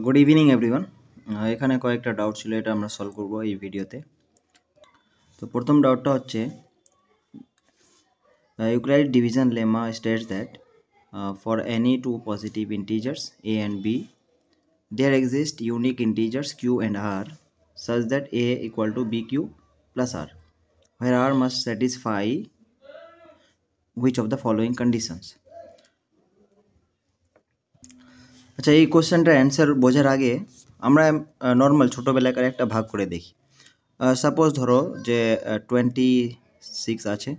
Good evening everyone. এখানে কয়েকটা doubt ছিল, এটা আমরা সলভ করব এই ভিডিওতে। তো প্রথম ডাউটটা হচ্ছে Euclid division lemma states that for any two positive integers a and b there exist unique integers q and r such that a equal to bq plus r where r must satisfy which of the following conditions। আচ্ছা, এই কোশ্চেনটার answer বোঝার আগে আমরা normal ছোটোবেলাকার একটা ভাগ করে দেখি। Suppose ধরো যে 26 আছে,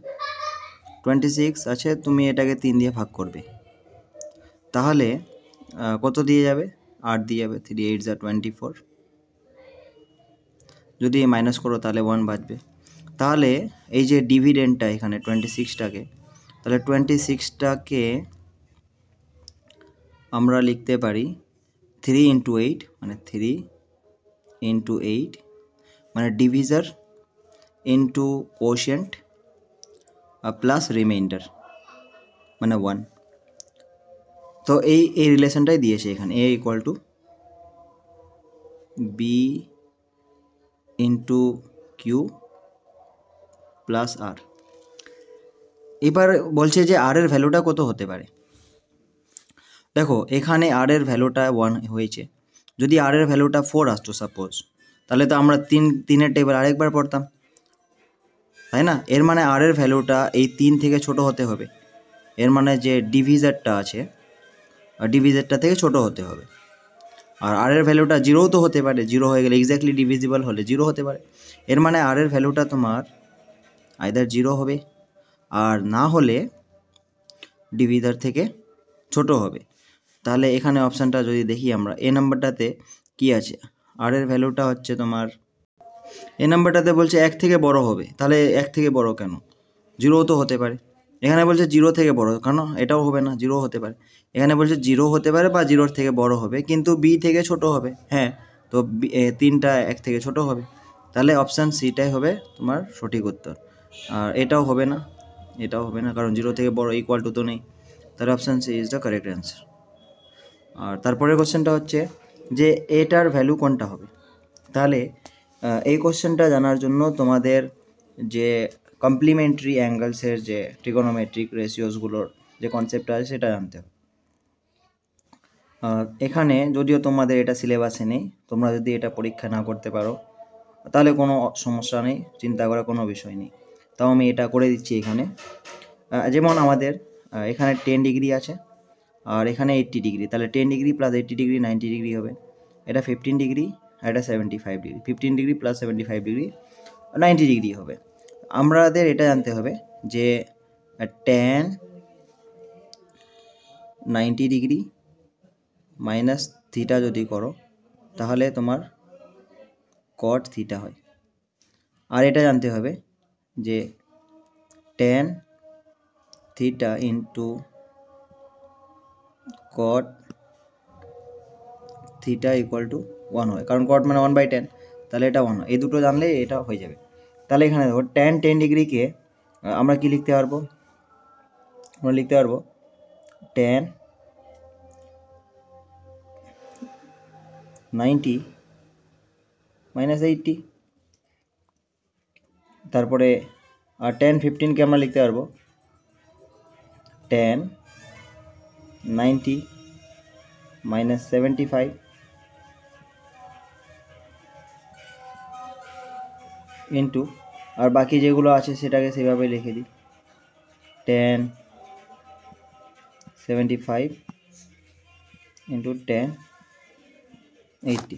26 আছে, তুমি এটাকে 3 দিয়ে ভাগ করবে, তাহলে কত দিয়ে যাবে? 8 দিয়ে যাবে। 3 8 যা 24। যদি মাইনাস করো তাহলে 1 বাঁচবে। তাহলে এই যে ডিভিডেন্টটা এখানে 26টাকে, তাহলে 26টাকে আমরা লিখতে পারি 3 × 8, মানে 3 × 8, মানে divisor into quotient plus remainder মানে 1। তো এই রিলেশনটাই দিয়েছে এখানে, a equal to b into Q plus R. এবার বলছে যে আর এর ভ্যালুটা কত হতে পারে। দেখো এখানে আর এর ভ্যালুটা 1 হয়েছে, যদি আর এর ভ্যালুটা 4 আসতো সাপোজ, তাহলে তো আমরা তিনের টেবিল আরেকবার পড়তাম, তাই না? এর মানে আর এর ভ্যালুটা এই 3 থেকে ছোট হতে হবে। এর মানে যে ডিভিজারটা আছে, ডিভিজারটা থেকে ছোট হতে হবে। আর আর এর ভ্যালুটা 0 তো হতে পারে, 0 হয়ে গেলে এক্স্যাক্টলি ডিভিজিবল হলে 0 হতে পারে। এর মানে আর এর ভ্যালুটা তোমার আইদার 0 হবে, আর না হলে ডিভিজার থেকে ছোট হবে। তাহলে এখানে অপশানটা যদি দেখি আমরা, এ নাম্বারটাতে কি আছে? আর এর ভ্যালুটা হচ্ছে তোমার, এ নাম্বারটাতে বলছে 1 থেকে বড় হবে। তাহলে 1 থেকে বড় কেন? 0 তো হতে পারে। এখানে বলছে 0 থেকে বড়, কেন? এটাও হবে না, 0 হতে পারে। এখানে বলছে 0 হতে পারে বা 0 থেকে বড় হবে, কিন্তু b থেকে ছোট হবে। হ্যাঁ, তো 3টা 1 থেকে ছোট হবে। তাহলে অপশান সিটাই হবে তোমার সঠিক উত্তর। আর এটাও হবে না, এটাও হবে না, কারণ 0 থেকে বড় ইকুয়াল টু তো নেই। তাহলে option C is the correct answer. আর তারপরের কোশ্চেনটা হচ্ছে যে এটার ভ্যালু কোনটা হবে। তাহলে এই কোশ্চেনটা জানার জন্য তোমাদের যে কমপ্লিমেন্টারি অ্যাঙ্গেলসের যে ট্রিগোনোমেট্রিক রেশিওসগুলোর যে কনসেপ্ট আছে সেটা জানতে হবে। এখানে যদিও তোমাদের এটা সিলেবাসে নেই, তোমরা যদি এটা পরীক্ষা না করতে পারো তাহলে কোনো সমস্যা নেই, চিন্তা করার কোনো বিষয় নেই। তাও আমি এটা করে দিচ্ছি এখানে। যেমন আমাদের এখানে 10 ডিগ্রি আছে আর এখানে 80 ডিগ্রি, তাহলে 10 ডিগ্রি প্লাস 80 ডিগ্রি 90 ডিগ্রি হবে। এটা 15 ডিগ্রি আর এটা 75 degree, 15 degree plus 75 degree 90 degree হবে। আমাদের এটা জানতে হবে যে tan 90 ডিগ্রি মাইনাস থিটা যদি করো তাহলে তোমার cot থিটা হয়। আর এটা জানতে হবে যে tan theta into cot theta equal to 1 হয়, কারণ cot মানে 1/10, তাহলে এটা 1 হয়। এই দুটো জানলে এটা হয়ে যাবে। তাহলে এখানে দেখো tan 10 ডিগ্রিকে আমরা কি লিখতে পারবো? আমরা লিখতে পারবো tan 90 মাইনাস 80। তারপরে আর tan 15কে আমরা লিখতে পারবো tan 90 মাইনাস 75 ইন্টু, আর বাকি যেগুলো আছে সেটাকে সেভাবে লিখে দিই, tan 75 ইন্টু tan 80।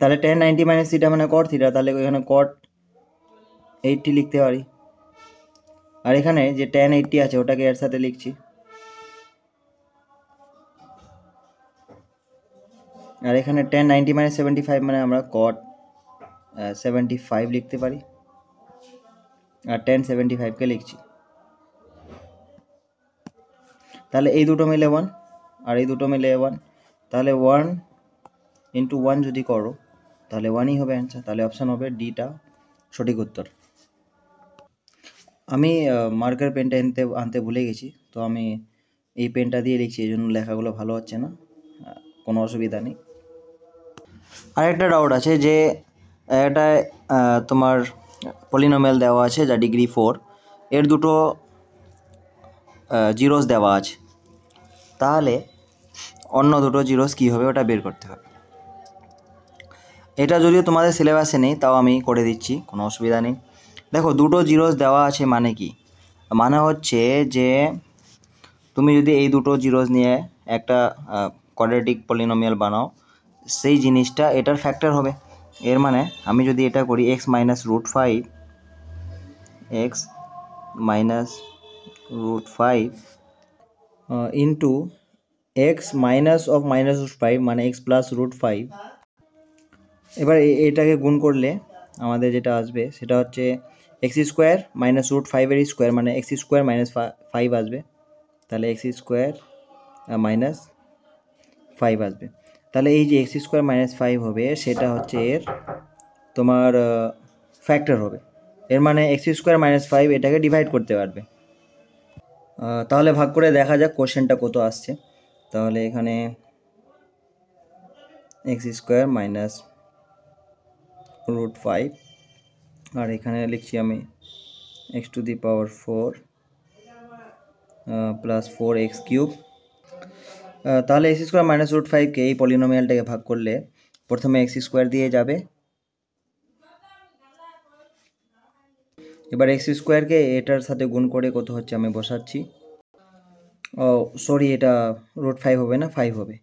তাহলে tan 90 মাইনাস থিটা মানে cot থিটা, তাহলে এখানে cot 80 লিখতে পারি। আর এখানে যে tan 80 আছে ওটাকে এর সাথে লিখছি, আর এখানে tan 90 মাইনাস 75 মানে আমরা cot 75 লিখতে পারি, আর tan 75কে লিখছি। তাহলে এই দুটো মিলে 1 আর এই দুটো মিলে 1, তাহলে 1 ইন্টু 1 যদি করো তাহলে 1ই হবে অ্যান্সার। তাহলে অপশান হবে ডিটা সঠিক উত্তর। আমি মার্কার পেনটা আনতে ভুলে গেছি, তো আমি এই পেনটা দিয়ে লিখছি, এই জন্য লেখাগুলো ভালো হচ্ছে না। কোনো অসুবিধা নেই। আরেকটা ডাউট আছে যে এটা তোমার পলিনোমিয়াল দেওয়া আছে যা ডিগ্রি 4, এর দুটো জিরোস দেওয়া আছে, তাহলে অন্য দুটো জিরোস কী হবে ওটা বের করতে হবে। এটা যদিও তোমাদের সিলেবাসে নেই, তাও আমি করে দিচ্ছি, কোনো অসুবিধা নেই। দেখো, দুটো জিরোস দেওয়া আছে মানে কি, মানে হচ্ছে যে তুমি যদি এই দুটো জিরোস নিয়ে একটা কোয়াড্রেটিক পলিনোমিয়াল বানাও, সেই জিনিসটা এটার ফ্যাক্টর হবে। এর মানে আমি যদি এটা করি x minus root 5 into x minus of minus root 5 মানে x প্লাস রুট 5। এবার এটাকে গুণ করলে আমাদের যেটা আসবে সেটা হচ্ছে এক্স স্কোয়ার মাইনাস রুট 5-এর স্কোয়ার মানে এক্স স্কোয়ার মাইনাস 5 আসবে, তাহলে এক্স স্কোয়ার মাইনাস 5 আসবে। তাহলে এই যে এক্স স্কোয়ার মাইনাস 5 হবে সেটা হচ্ছে এর তোমার ফ্যাক্টর হবে। এর মানে এক্স স্কোয়ার মাইনাস 5 এটাকে ডিভাইড করতে পারবে। তাহলে ভাগ করে দেখা যাক কোশ্চেনটা কত আসছে। তাহলে এখানে এক্স স্কোয়ার মাইনাস রুট 5 আর এখানে লিখছি আমি x to the power 4 plus 4x cube. তাহলে এক্স স্কোয়ার মাইনাস রুট 5কে এই পলিনোমিয়ালটাকে ভাগ করলে প্রথমে এক্স স্কোয়ার দিয়ে যাবে, এবার এক্স স্কোয়ারকে এটার সাথে গুণ করে কত হচ্ছে আমি বসাচ্ছি। ও সরি, এটা রুট 5 হবে না, 5 হবে।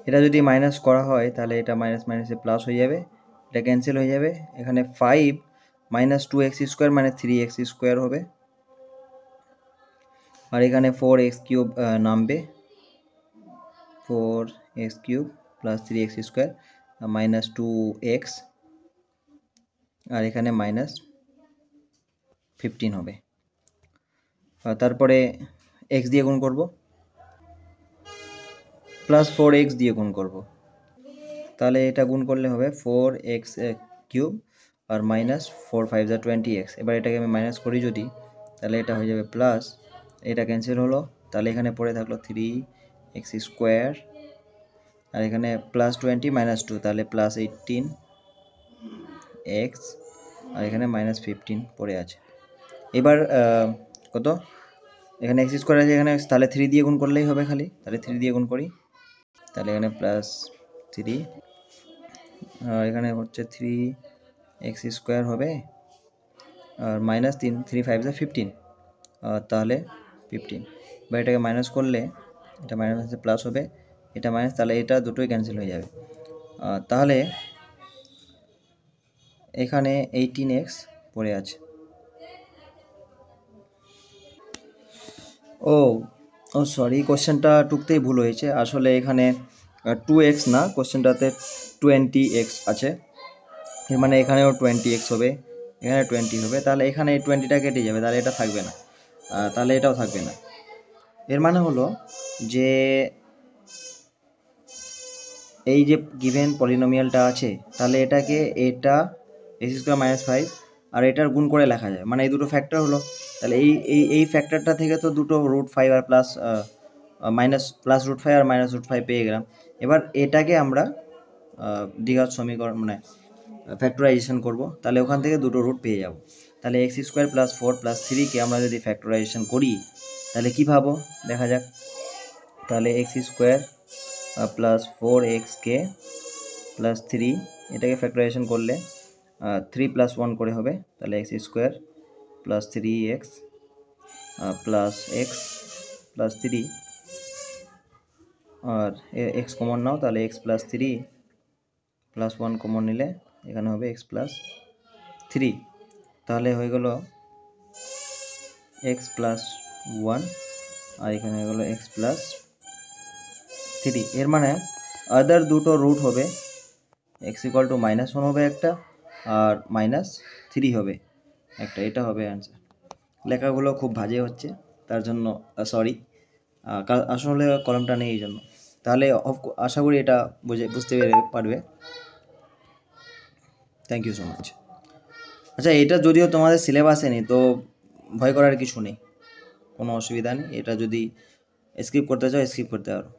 এটা যদি মাইনাস করা হয় তাহলে এটা মাইনাস মাইনাসে প্লাস হয়ে যাবে, এটা ক্যান্সেল হয়ে যাবে। এখানে 5 মাইনাস 2x স্কোয়ার মানে 3x স্কোয়ার হবে, আর এখানে 4x কিউব নামবে, 4x cube plus 3x square minus 2x, আর এখানে মাইনাস 15 হবে। তারপরে x দিয়ে গুণ করব, প্লাস 4x দিয়ে গুণ করব, তাহলে এটা গুণ করলে হবে 4x কিউব আর মাইনাস 4 5 যা 20x। এবার এটাকে আমি মাইনাস করি যদি, তাহলে এটা হয়ে যাবে প্লাস, এটা ক্যান্সেল হলো, তাহলে এখানে পড়ে থাকলো 3x স্কোয়ার, আর এখানে প্লাস 20 মাইনাস 2 তাহলে প্লাস 18x, আর এখানে মাইনাস 15 পড়ে আছে। এবার কত, এখানে এক্স স্কোয়ার আছে এখানে, তাহলে 3 দিয়ে গুণ করলেই হবে খালি, তাহলে 3 দিয়ে গুণ করি, তাহলে এখানে প্লাস 3 আর এখানে হচ্ছে 3x স্কোয়ার হবে আর মাইনাস 3 5 যা 15, তাহলে 15। বা এটাকে মাইনাস করলে এটা মাইনাস প্লাস হবে, এটা মাইনাস, তাহলে এটা দুটোই ক্যান্সেল হয়ে যাবে। তাহলে এখানে 18x পড়ে আছে। ও সরি, কোশ্চেনটা টুকতেই ভুল হয়েছে, আসলে এখানে 2x না, কোশ্চেনটাতে 20x আছে, এর মানে এখানেও 20x হবে, এখানে 20 হবে, তাহলে এখানে এই 20টা কেটে যাবে, তাহলে এটা থাকবে না, তাহলে এটাও থাকবে না। এর মানে হলো যে এই যে গিভেন পলিনোমিয়ালটা আছে, তাহলে এটাকে এটা এক্স স্কোয়ার মাইনাস 5 আর এটার গুণ করে লেখা যায়, মানে এই দুটো ফ্যাক্টর হলো, তাহলে এই ফ্যাক্টরটা থেকে তো দুটো রুট 5 আর প্লাস মাইনাস প্লাস রুট 5 আর মাইনাস রুট 5 পেয়ে গেলাম। এবার এটাকে আমরা দ্বিঘাত সমীকরণ মানে ফ্যাক্টরাইজেশন করব, তাহলে ওখান থেকে দুটো রুট পেয়ে যাব। তাহলে এক্স স্কোয়ার প্লাস 4 প্লাস 3কে আমরা যদি ফ্যাক্টরাইজেশন করি তাহলে কী পাবো দেখা যাক। তাহলে এক্স স্কোয়ার প্লাস 4xকে প্লাস 3 এটাকে ফ্যাক্টরাইজেশন করলে 3 প্লাস 1 করে হবে, তাহলে x square plus 3x plus x plus 3 আর x কমন নাও, তাহলে x প্লাস 3 প্লাস 1 কমন নিলে এখানে হবে x প্লাস 3, তাহলে হয়ে গেল x প্লাস 1 আর এখানে হয়ে গেল x প্লাস 3। এর মানে আদার দুটো রুট হবে x ইকুয়াল টু -1 হবে একটা আর -3 হবে একটা, এটা হবে অ্যান্সার। লেখাগুলো খুব বাজে হচ্ছে তার জন্য সরি, আসলে কলমটা নেই এই জন্য। তাহলে আশা করি এটা বুঝতে পারবে। Thank you so much. আচ্ছা, এটা যদিও তোমাদের সিলেবাসে নেই তো ভয় করার কিছু নেই, কোনো অসুবিধা নেই, এটা যদি স্কিপ করতে চাও স্কিপ করতে পারো।